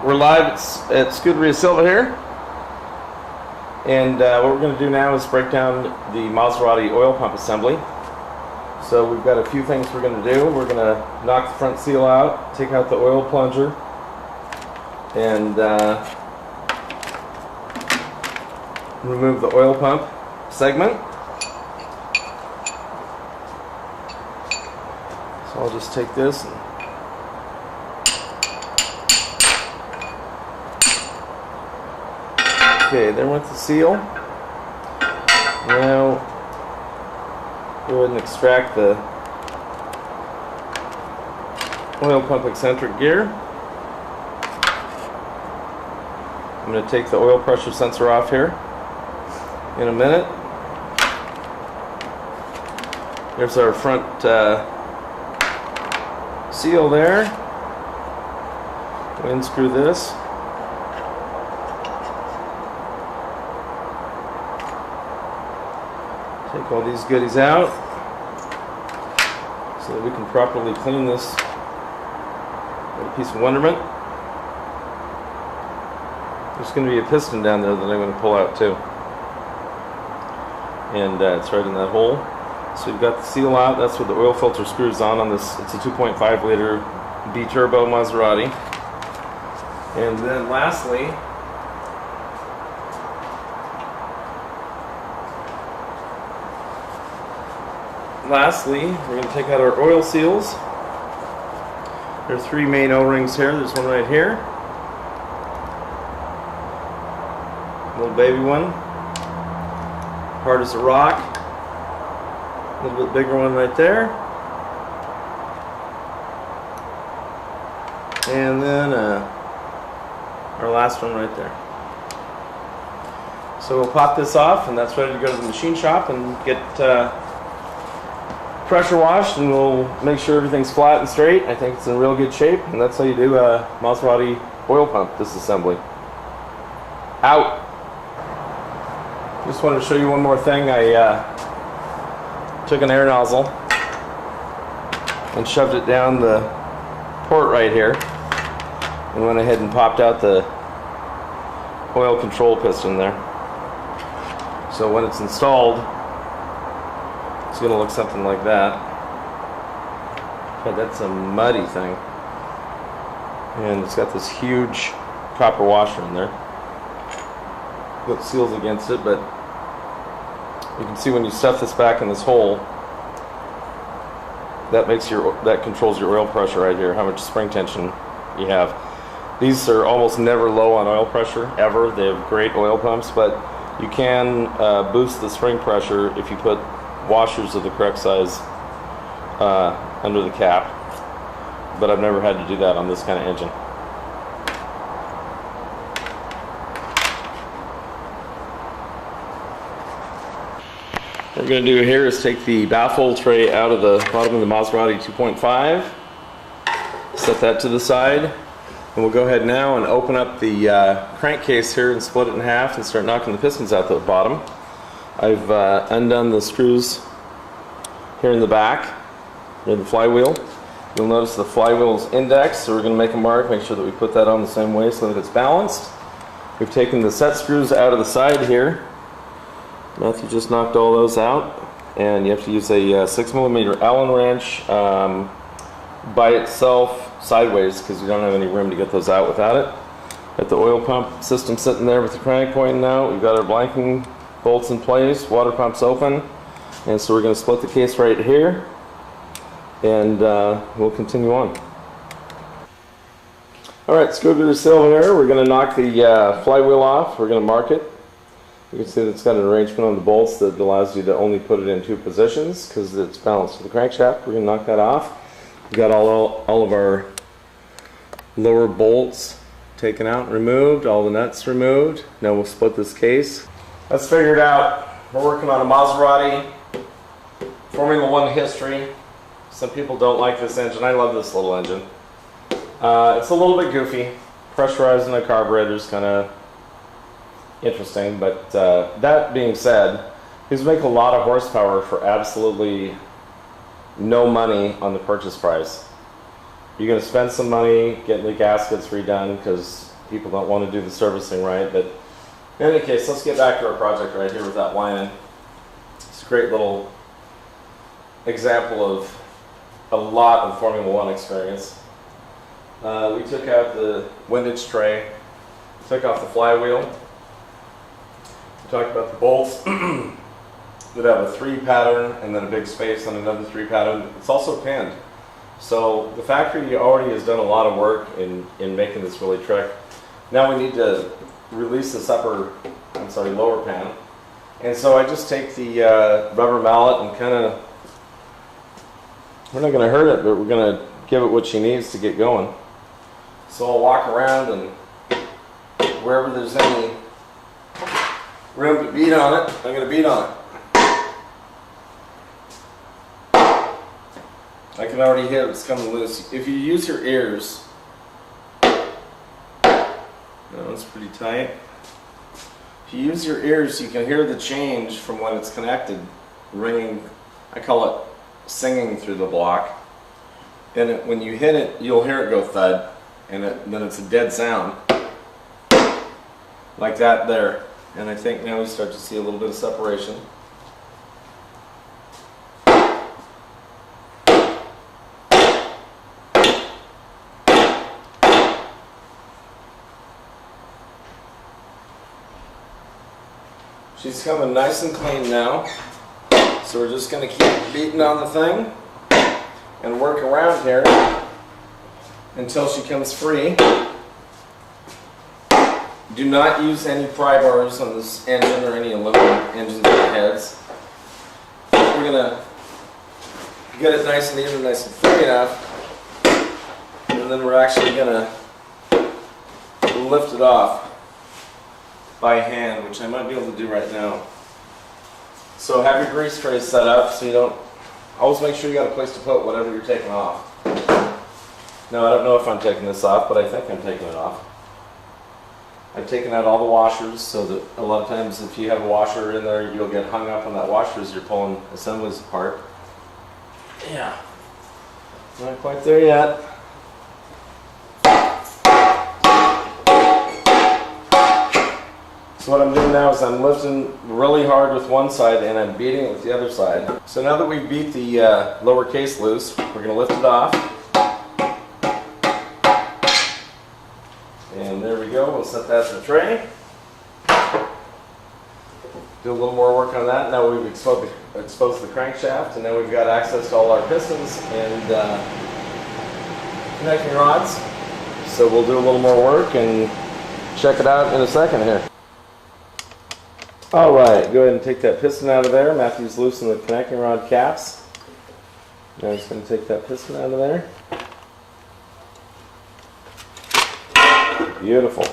We're live at Scuderia Silva here, and what we're going to do now is break down the Maserati oil pump assembly. So we've got a few things we're going to do. We're going to knock the front seal out, take out the oil plunger, and remove the oil pump segment. So I'll just take this and okay, there went the seal. Now, go ahead and extract the oil pump eccentric gear. I'm going to take the oil pressure sensor off here in a minute. There's our front seal there. We'll unscrew this. Take all these goodies out so that we can properly clean this piece of wonderment. There's going to be a piston down there that I'm going to pull out too, and it's right in that hole. So you've got the seal out. That's where the oil filter screws on this. It's a 2.5 liter B-turbo Maserati. And then lastly, we're going to take out our oil seals. There are three main O-rings here. There's one right here. Little baby one. Hard as a rock. A little bit bigger one right there. And then our last one right there. So we'll pop this off, and that's ready to go to the machine shop and get pressure washed, and we'll make sure everything's flat and straight. I think it's in real good shape, and that's how you do a Maserati oil pump disassembly. Out! Just wanted to show you one more thing. I took an air nozzle and shoved it down the port right here, and went ahead and popped out the oil control piston there. So when it's installed, it's going to look something like that. But that's a muddy thing. And it's got this huge copper washer in there that seals against it, but you can see when you stuff this back in this hole, that controls your oil pressure right here, how much spring tension you have. These are almost never low on oil pressure, ever. They have great oil pumps, but you can boost the spring pressure if you put washers of the correct size under the cap, but I've never had to do that on this kind of engine. What we're going to do here is take the baffle tray out of the bottom of the Maserati 2.5, set that to the side, and we'll go ahead now and open up the crankcase here and split it in half and start knocking the pistons out the bottom. I've undone the screws here in the back, near the flywheel. You'll notice the flywheel is indexed, so we're going to make a mark, make sure that we put that on the same way so that it's balanced. We've taken the set screws out of the side here. Matthew just knocked all those out, and you have to use a 6mm Allen wrench by itself sideways because you don't have any room to get those out without it. Got the oil pump system sitting there with the crank pointing out. We've got our blanking bolts in place, water pump's open, and so we're going to split the case right here, and we'll continue on. Alright, ScuderiaSilva here. We're going to knock the flywheel off. We're going to mark it. You can see that it's got an arrangement on the bolts that allows you to only put it in two positions because it's balanced with the crankshaft. We're going to knock that off. We've got all of our lower bolts taken out and removed, all the nuts removed. Now we'll split this case. Let's figure it out. We're working on a Maserati Formula One history. Some people don't like this engine. I love this little engine. It's a little bit goofy. Pressurizing the carburetor is kind of interesting, but that being said, these make a lot of horsepower for absolutely no money on the purchase price. You're going to spend some money getting the gaskets redone because people don't want to do the servicing right. But in any case, let's get back to our project right here with that lining. It's a great little example of a lot of Formula One experience. We took out the windage tray, took off the flywheel. We talked about the bolts that have a 3 pattern and then a big space on another 3 pattern. It's also pinned. So the factory already has done a lot of work in making this really trick. Now we need to release this lower pan. And so I just take the rubber mallet and kind of, we're not going to hurt it, but we're going to give it what she needs to get going. So I'll walk around, and wherever there's any room to beat on it, I'm going to beat on it. I can already hear it's coming loose. If you use your ears, it's pretty tight. If you use your ears, you can hear the change from when it's connected, ringing. I call it singing through the block. And when you hit it, you'll hear it go thud, and then it's a dead sound, like that there. And I think now we start to see a little bit of separation. She's coming nice and clean now, so we're just going to keep beating on the thing and work around here until she comes free. Do not use any pry bars on this engine or any aluminum engine heads. We're going to get it nice and even, nice and free enough, and then we're actually going to lift it off by hand, which I might be able to do right now. So have your grease tray set up so you don't, always make sure you got a place to put whatever you're taking off. Now I don't know if I'm taking this off, but I think I'm taking it off. I've taken out all the washers so that a lot of times if you have a washer in there, you'll get hung up on that washer as you're pulling assemblies apart. Yeah, not quite there yet. So what I'm doing now is I'm lifting really hard with one side and I'm beating it with the other side. So now that we've beat the lower case loose, we're going to lift it off. And there we go, we'll set that in the tray. Do a little more work on that. Now we've exposed the crankshaft, and now we've got access to all our pistons and connecting rods. So we'll do a little more work and check it out in a second here. Alright, go ahead and take that piston out of there. Matthew's loosened the connecting rod caps. Now I'm just going to take that piston out of there. Beautiful.